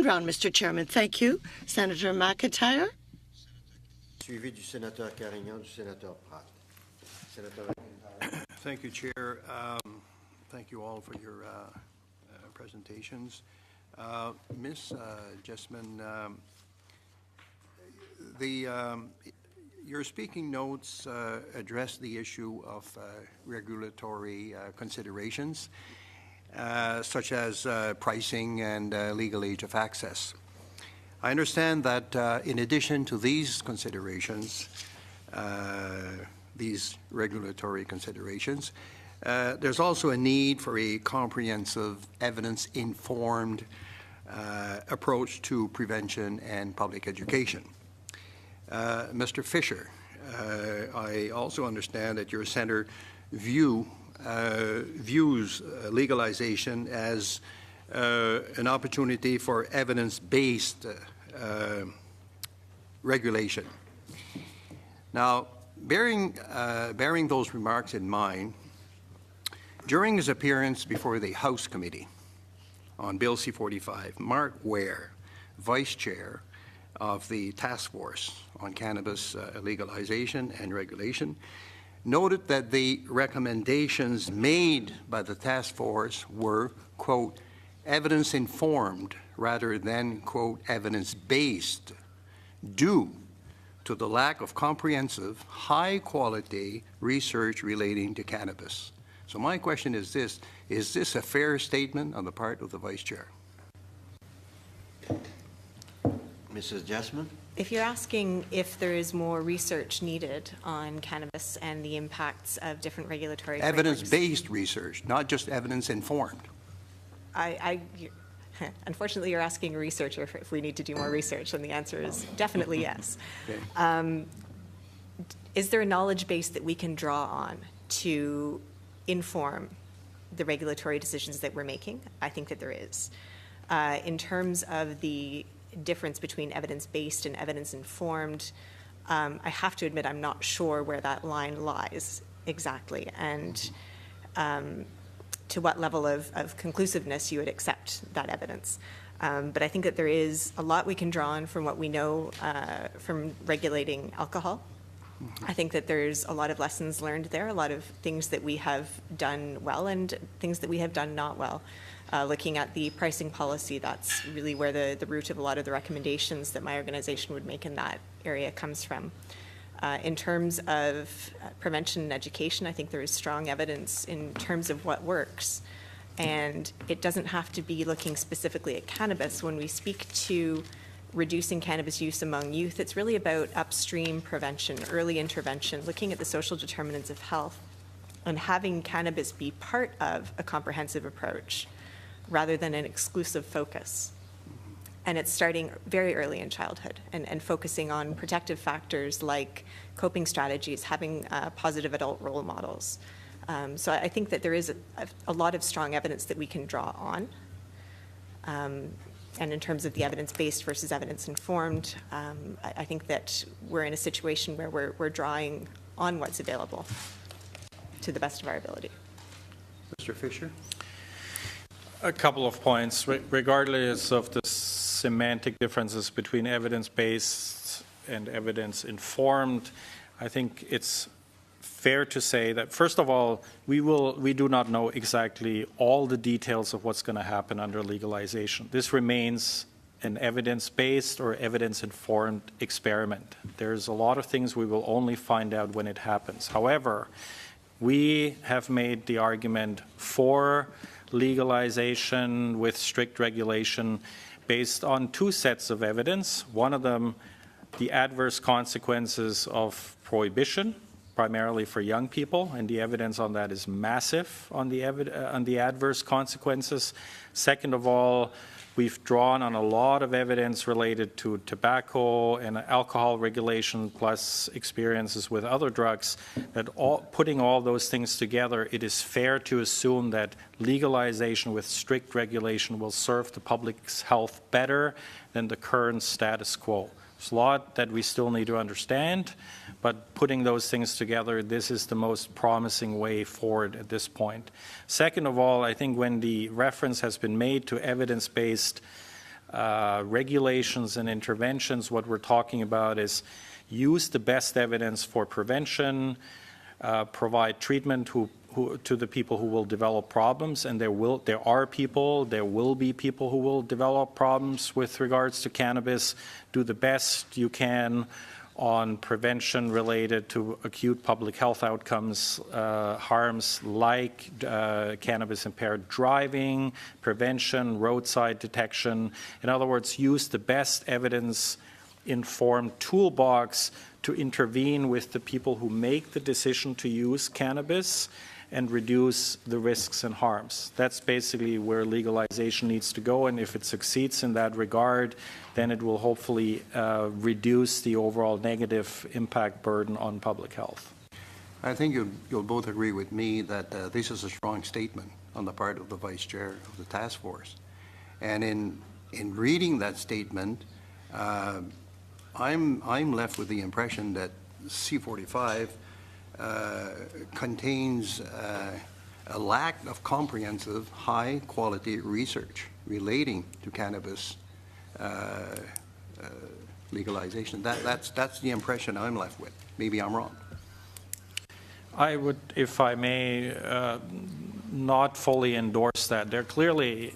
Round, Mr. Chairman. Thank you. Senator McIntyre. Suivi du sénateur Carignan, du sénateur Pratt. Senator McIntyre. Thank you, Chair. Thank you all for your presentations. Ms. Jessman, your speaking notes address the issue of regulatory considerations, such as pricing and legal age of access. I understand that in addition to these considerations, these regulatory considerations, there's also a need for a comprehensive, evidence-informed approach to prevention and public education. Mr. Fisher, I also understand that your center views legalization as an opportunity for evidence-based regulation. Now, bearing those remarks in mind, during his appearance before the House Committee on Bill C-45, Mark Ware, Vice Chair of the Task Force on Cannabis Legalization and Regulation, noted that the recommendations made by the task force were, quote, evidence-informed rather than, quote, evidence-based, due to the lack of comprehensive, high-quality research relating to cannabis. So my question is this a fair statement on the part of the Vice Chair? Mrs. Jessman. If you're asking if there is more research needed on cannabis and the impacts of different regulatory evidence-based research, not just evidence-informed. Unfortunately, you're asking a researcher if we need to do more research, and the answer is definitely yes. Okay. Is there a knowledge base that we can draw on to inform the regulatory decisions that we're making? I think that there is. In terms of the difference between evidence-based and evidence-informed, I have to admit I'm not sure where that line lies exactly, and to what level of conclusiveness you would accept that evidence. But I think that there is a lot we can draw on from what we know from regulating alcohol. I think that there's a lot of lessons learned there, a lot of things that we have done well and things that we have done not well. Looking at the pricing policy, that's really where the root of a lot of the recommendations that my organization would make in that area comes from. In terms of prevention and education, I think there is strong evidence in terms of what works. And it doesn't have to be looking specifically at cannabis. When we speak to reducing cannabis use among youth, it's really about upstream prevention, early intervention, looking at the social determinants of health, and having cannabis be part of a comprehensive approach rather than an exclusive focus. And it's starting very early in childhood and focusing on protective factors like coping strategies, having positive adult role models. So I think that there is a lot of strong evidence that we can draw on. And in terms of the evidence-based versus evidence-informed, I think that we're in a situation where we're drawing on what's available to the best of our ability. Mr. Fisher? A couple of points. Regardless of the semantic differences between evidence-based and evidence-informed, I think it's fair to say that, first of all, we do not know exactly all the details of what's going to happen under legalization. This remains an evidence-based or evidence-informed experiment. There's a lot of things we will only find out when it happens. However, we have made the argument for legalization with strict regulation based on two sets of evidence. One of them, the adverse consequences of prohibition, primarily for young people, and the evidence on that is massive on the adverse consequences. Second of all, we've drawn on a lot of evidence related to tobacco and alcohol regulation, plus experiences with other drugs, that putting all those things together, it is fair to assume that legalization with strict regulation will serve the public's health better than the current status quo. There's a lot that we still need to understand, but putting those things together, this is the most promising way forward at this point. Second of all, I think when the reference has been made to evidence-based regulations and interventions. What we're talking about is use the best evidence for prevention, provide treatment to the people who will develop problems, and there will be people who will develop problems with regards to cannabis. Do the best you can on prevention related to acute public health outcomes, harms like cannabis-impaired driving, prevention, roadside detection. In other words, use the best evidence-informed toolbox to intervene with the people who make the decision to use cannabis and reduce the risks and harms. That's basically where legalization needs to go, and if it succeeds in that regard, then it will hopefully reduce the overall negative impact burden on public health. I think you'll both agree with me that this is a strong statement on the part of the Vice Chair of the task force. And in reading that statement, I'm left with the impression that C45 contains a lack of comprehensive, high-quality research relating to cannabis legalization. That's the impression I'm left with. Maybe I'm wrong. I would, if I may, not fully endorse that. There are clearly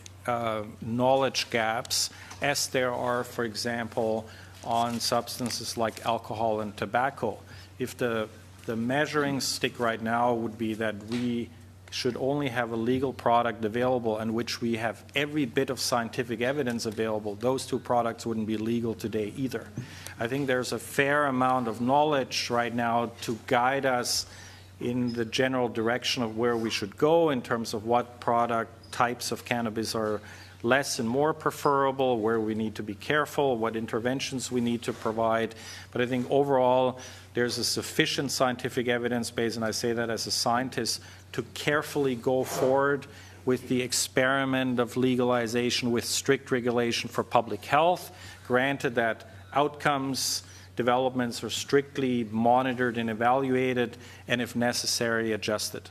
knowledge gaps, as there are, for example, on substances like alcohol and tobacco. If the measuring stick right now would be that we should only have a legal product available in which we have every bit of scientific evidence available, those two products wouldn't be legal today either. I think there's a fair amount of knowledge right now to guide us in the general direction of where we should go in terms of what product types of cannabis are less and more preferable, where we need to be careful, what interventions we need to provide. But I think overall there's a sufficient scientific evidence base, and I say that as a scientist, to carefully go forward with the experiment of legalization with strict regulation for public health, granted that outcomes, developments are strictly monitored and evaluated, and if necessary, adjusted.